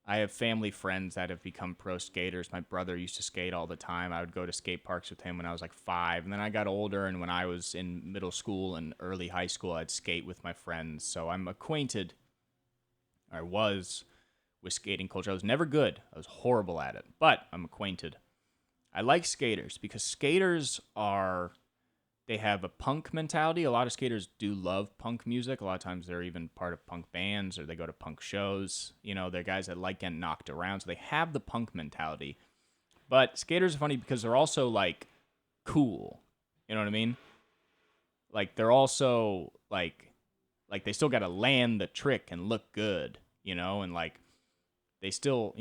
I have family friends that have become pro skaters. My brother used to skate all the time. I would go to skate parks with him when I was like 5. And then I got older, and when I was in middle school and early high school, I'd skate with my friends. So I'm acquainted, or was, with skating culture. I was never good. I was horrible at it. But I'm acquainted. I like skaters because skaters they have a punk mentality. A lot of skaters do love punk music. A lot of times they're even part of punk bands or they go to punk shows. They're guys that like getting knocked around. So they have the punk mentality. But skaters are funny because they're also like cool. You know what I mean? Like they're also like they still got to land the trick and look good, and like they still,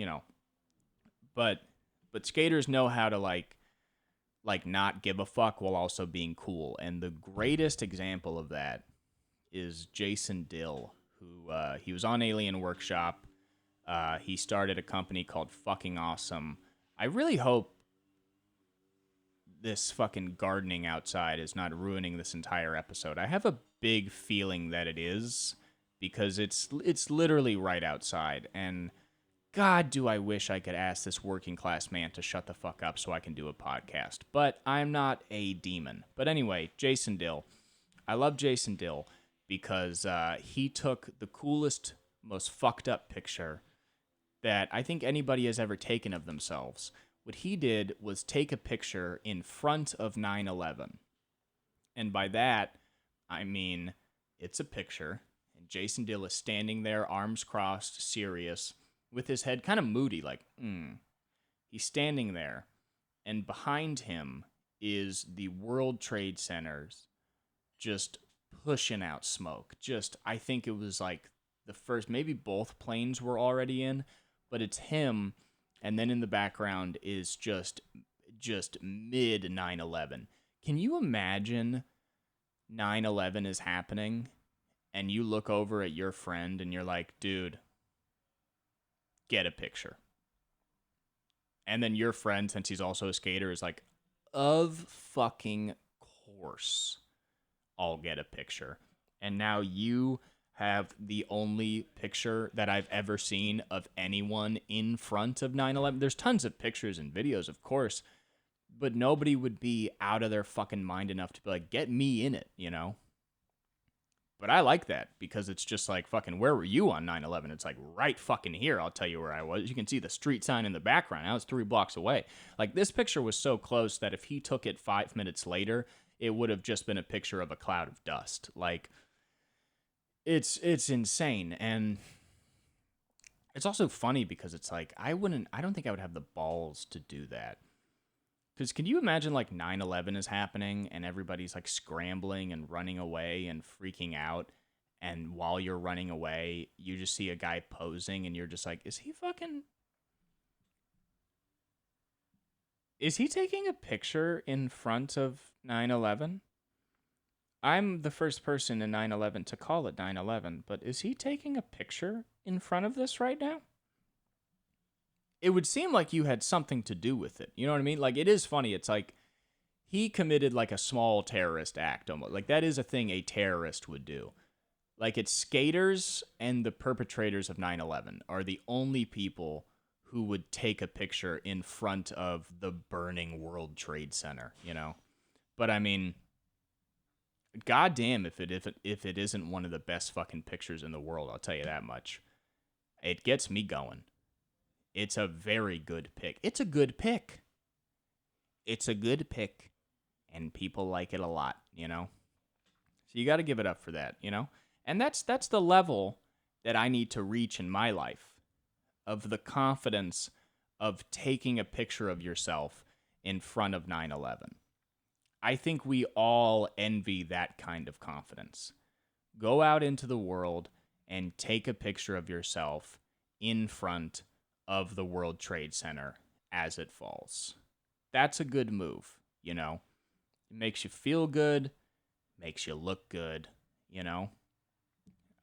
but skaters know how to like not give a fuck while also being cool. And the greatest example of that is Jason Dill, who he was on Alien Workshop. He started a company called Fucking Awesome. I really hope this fucking gardening outside is not ruining this entire episode. I have a big feeling that it is, because it's literally right outside, and God, do I wish I could ask this working class man to shut the fuck up so I can do a podcast. But I'm not a demon. But anyway, Jason Dill. I love Jason Dill because he took the coolest, most fucked up picture that I think anybody has ever taken of themselves. What he did was take a picture in front of 9/11. And by that, I mean it's a picture, and Jason Dill is standing there, arms crossed, serious, with his head kind of moody, like, He's standing there, and behind him is the World Trade Centers just pushing out smoke. I think it was like the first, maybe both planes were already in, but it's him, and then in the background is just mid 9/11. Can you imagine 9/11 is happening, and you look over at your friend, and you're like, dude, get a picture. And then your friend, since he's also a skater, is like, of fucking course, I'll get a picture. And now you have the only picture that I've ever seen of anyone in front of 9/11. There's tons of pictures and videos, of course, but nobody would be out of their fucking mind enough to be like, get me in it, you know? But I like that because it's just like, fucking, where were you on 9/11? It's like, right fucking here, I'll tell you where I was. You can see the street sign in the background. I was 3 blocks away. Like, this picture was so close that if he took it 5 minutes later, it would have just been a picture of a cloud of dust. Like, it's insane. And it's also funny because it's like, I don't think I would have the balls to do that. Because can you imagine like 9/11 is happening and everybody's like scrambling and running away and freaking out. And while you're running away, you just see a guy posing and you're just like, is he taking a picture in front of 9/11? I'm the first person in 9/11 to call it 9/11, but is he taking a picture in front of this right now? It would seem like you had something to do with it. You know what I mean? Like, it is funny. It's like he committed like a small terrorist act almost. Like, that is a thing a terrorist would do. Like, it's skaters and the perpetrators of 9/11 are the only people who would take a picture in front of the burning World Trade Center, you know? But I mean, goddamn if it isn't one of the best fucking pictures in the world, I'll tell you that much. It gets me going. It's a very good pick. It's a good pick. It's a good pick, and people like it a lot, you know? So you got to give it up for that, you know? And that's the level that I need to reach in my life of the confidence of taking a picture of yourself in front of 9/11. I think we all envy that kind of confidence. Go out into the world and take a picture of yourself in front of the World Trade Center as it falls. That's a good move, you know? It makes you feel good, makes you look good, you know?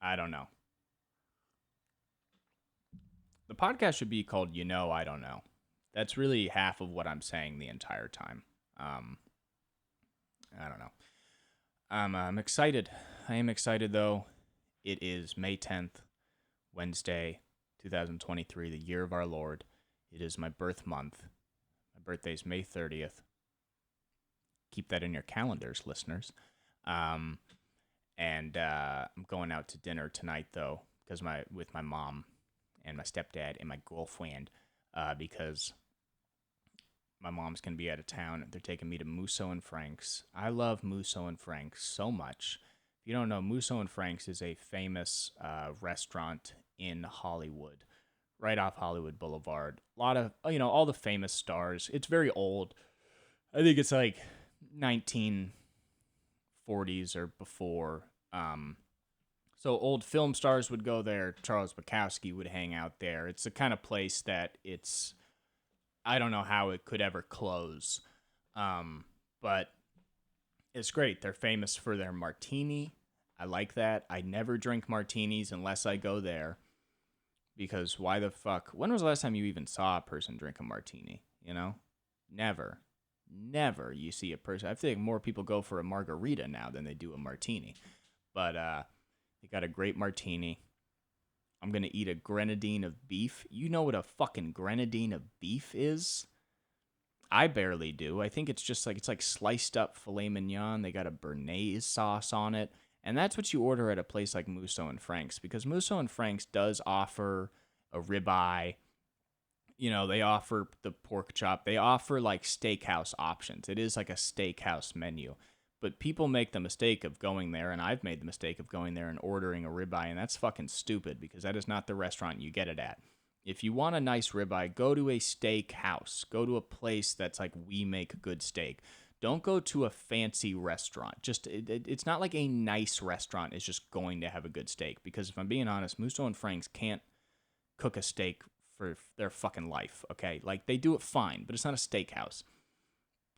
I don't know. The podcast should be called You Know, I Don't Know. That's really half of what I'm saying the entire time. I don't know. I'm excited. I am excited, though. It is May 10th, Wednesday, 2023, the year of our Lord. It is my birth month. My birthday's May 30th. Keep that in your calendars, listeners. I'm going out to dinner tonight, though, because with my mom and my stepdad and my girlfriend, because my mom's going to be out of town. They're taking me to Musso and Frank's. I love Musso and Frank's so much. If you don't know, Musso and Frank's is a famous restaurant in Hollywood, right off Hollywood Boulevard. A lot of, all the famous stars. It's very old. I think it's like 1940s or before. So old film stars would go there. Charles Bukowski would hang out there. It's the kind of place that I don't know how it could ever close. But it's great. They're famous for their martini. I like that. I never drink martinis unless I go there. Because why the fuck? When was the last time you even saw a person drink a martini? You know? Never. Never you see a person. I think more people go for a margarita now than they do a martini. But they got a great martini. I'm going to eat a grenadine of beef. You know what a fucking grenadine of beef is? I barely do. I think it's just like, it's like sliced up filet mignon. They got a béarnaise sauce on it. And that's what you order at a place like Musso and Frank's, because Musso and Frank's does offer a ribeye. They offer the pork chop. They offer like steakhouse options. It is like a steakhouse menu. But people make the mistake of going there, and I've made the mistake of going there and ordering a ribeye, and that's fucking stupid because that is not the restaurant you get it at. If you want a nice ribeye, go to a steak house. Go to a place that's like, we make good steak. Don't go to a fancy restaurant. It's not like a nice restaurant is just going to have a good steak, because if I'm being honest, Musso and Frank's can't cook a steak for their fucking life, okay? Like, they do it fine, but it's not a steakhouse.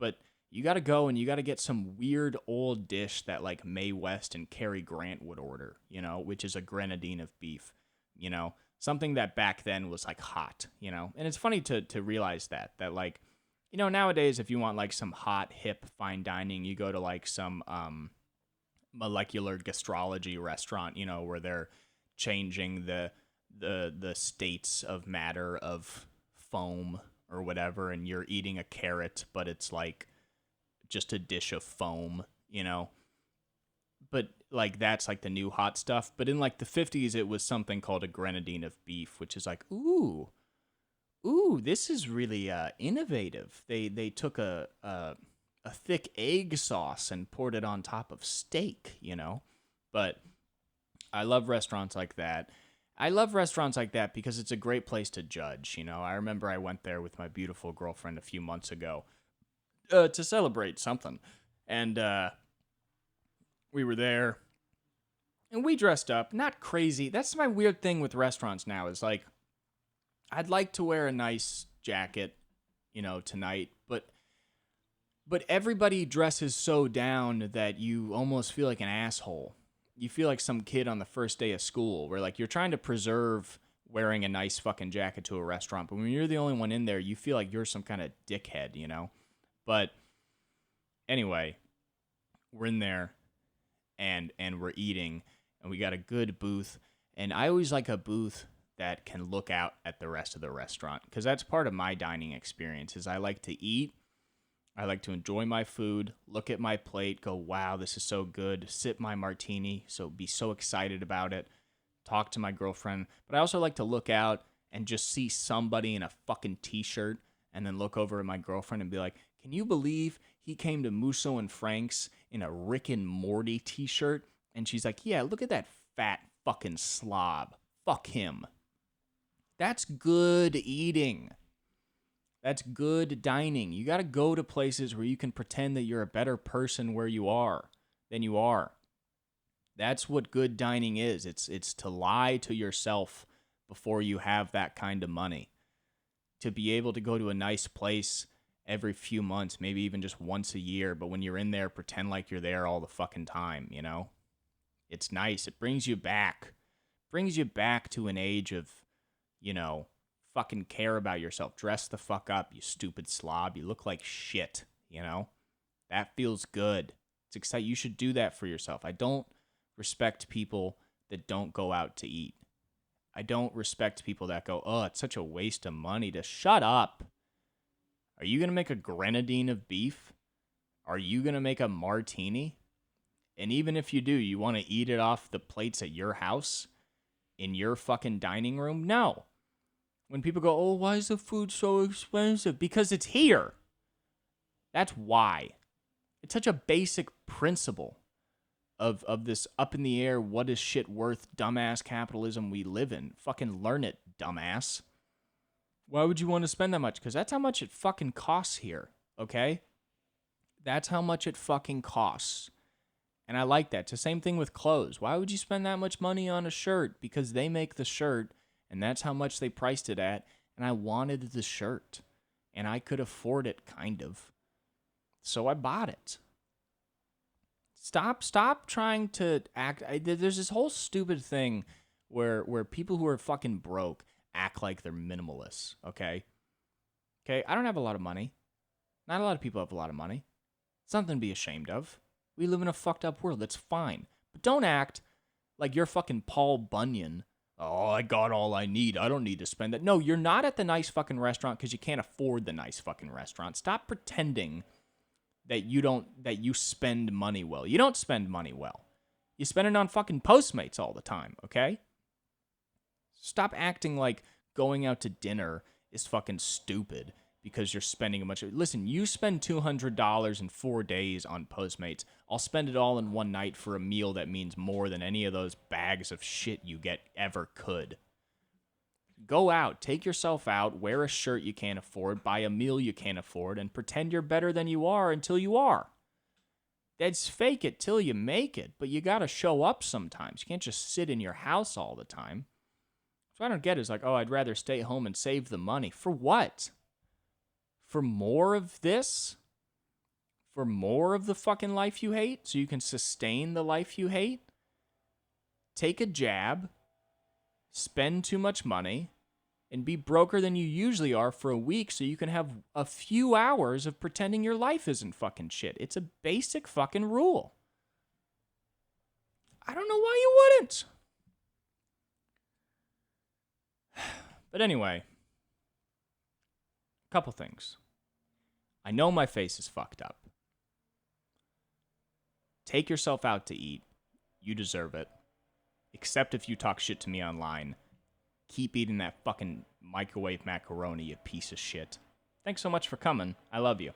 But you got to go and you got to get some weird old dish that like Mae West and Cary Grant would order, which is a grenadine of beef, something that back then was like hot, And it's funny to realize that like, nowadays if you want like some hot, hip, fine dining, you go to like some molecular gastrology restaurant, you know, where they're changing the states of matter of foam or whatever, and you're eating a carrot, but it's like just a dish of foam, you know. But like that's like the new hot stuff. But in like the 50s, it was something called a grenadine of beef, which is like, ooh, this is really innovative. They took a thick egg sauce and poured it on top of steak, you know. But I love restaurants like that. I love restaurants like that because it's a great place to judge, you know. I remember I went there with my beautiful girlfriend a few months ago to celebrate something. And we were there and we dressed up, not crazy. That's my weird thing with restaurants now is like I'd like to wear a nice jacket, you know, tonight, but everybody dresses so down that you almost feel like an asshole. You feel like some kid on the first day of school where like you're trying to preserve wearing a nice fucking jacket to a restaurant, but when you're the only one in there, you feel like you're some kind of dickhead, you know? But anyway, we're in there and we're eating and we got a good booth, and I always like a booth that can look out at the rest of the restaurant because that's part of my dining experience is I like to eat. I like to enjoy my food, look at my plate, go, wow, this is so good, sip my martini, so be so excited about it, talk to my girlfriend. But I also like to look out and just see somebody in a fucking t-shirt and then look over at my girlfriend and be like, can you believe he came to Musso and Frank's in a Rick and Morty t-shirt? And she's like, yeah, look at that fat fucking slob. Fuck him. That's good eating. That's good dining. You got to go to places where you can pretend that you're a better person where you are than you are. That's what good dining is. It's to lie to yourself before you have that kind of money. To be able to go to a nice place every few months, maybe even just once a year, but when you're in there, pretend like you're there all the fucking time, you know? It's nice. It brings you back. Brings you back to an age of, you know, fucking care about yourself. Dress the fuck up, you stupid slob. You look like shit, you know? That feels good. It's exciting. You should do that for yourself. I don't respect people that don't go out to eat. I don't respect people that go, oh, it's such a waste of money to shut up. Are you going to make a grenadine of beef? Are you going to make a martini? And even if you do, you want to eat it off the plates at your house? In your fucking dining room? No. When people go, oh, why is the food so expensive? Because it's here. That's why. It's such a basic principle of this up in the air, what is shit worth, dumbass capitalism we live in. Fucking learn it, dumbass. Why would you want to spend that much? Because that's how much it fucking costs here, okay? That's how much it fucking costs. And I like that. It's the same thing with clothes. Why would you spend that much money on a shirt? Because they make the shirt, and that's how much they priced it at, and I wanted the shirt. And I could afford it, kind of. So I bought it. Stop trying to act. There's this whole stupid thing where people who are fucking broke act like they're minimalists, okay? Okay, I don't have a lot of money. Not a lot of people have a lot of money. It's nothing to be ashamed of. We live in a fucked up world. That's fine. But don't act like you're fucking Paul Bunyan. Oh, I got all I need. I don't need to spend that. No, you're not at the nice fucking restaurant because you can't afford the nice fucking restaurant. Stop pretending that you spend money well. You don't spend money well. You spend it on fucking Postmates all the time, okay? Stop acting like going out to dinner is fucking stupid because you're spending a bunch of... Listen, you spend $200 in 4 days on Postmates. I'll spend it all in one night for a meal that means more than any of those bags of shit you get ever could. Go out, take yourself out, wear a shirt you can't afford, buy a meal you can't afford, and pretend you're better than you are until you are. That's fake it till you make it, but you gotta show up sometimes. You can't just sit in your house all the time. So I don't get it. It's like, oh, I'd rather stay home and save the money. For what? For more of this? For more of the fucking life you hate? So you can sustain the life you hate? Take a jab, spend too much money, and be broker than you usually are for a week so you can have a few hours of pretending your life isn't fucking shit. It's a basic fucking rule. I don't know why you wouldn't. But anyway, a couple things. I know my face is fucked up. Take yourself out to eat. You deserve it. Except if you talk shit to me online. Keep eating that fucking microwave macaroni, you piece of shit. Thanks so much for coming. I love you.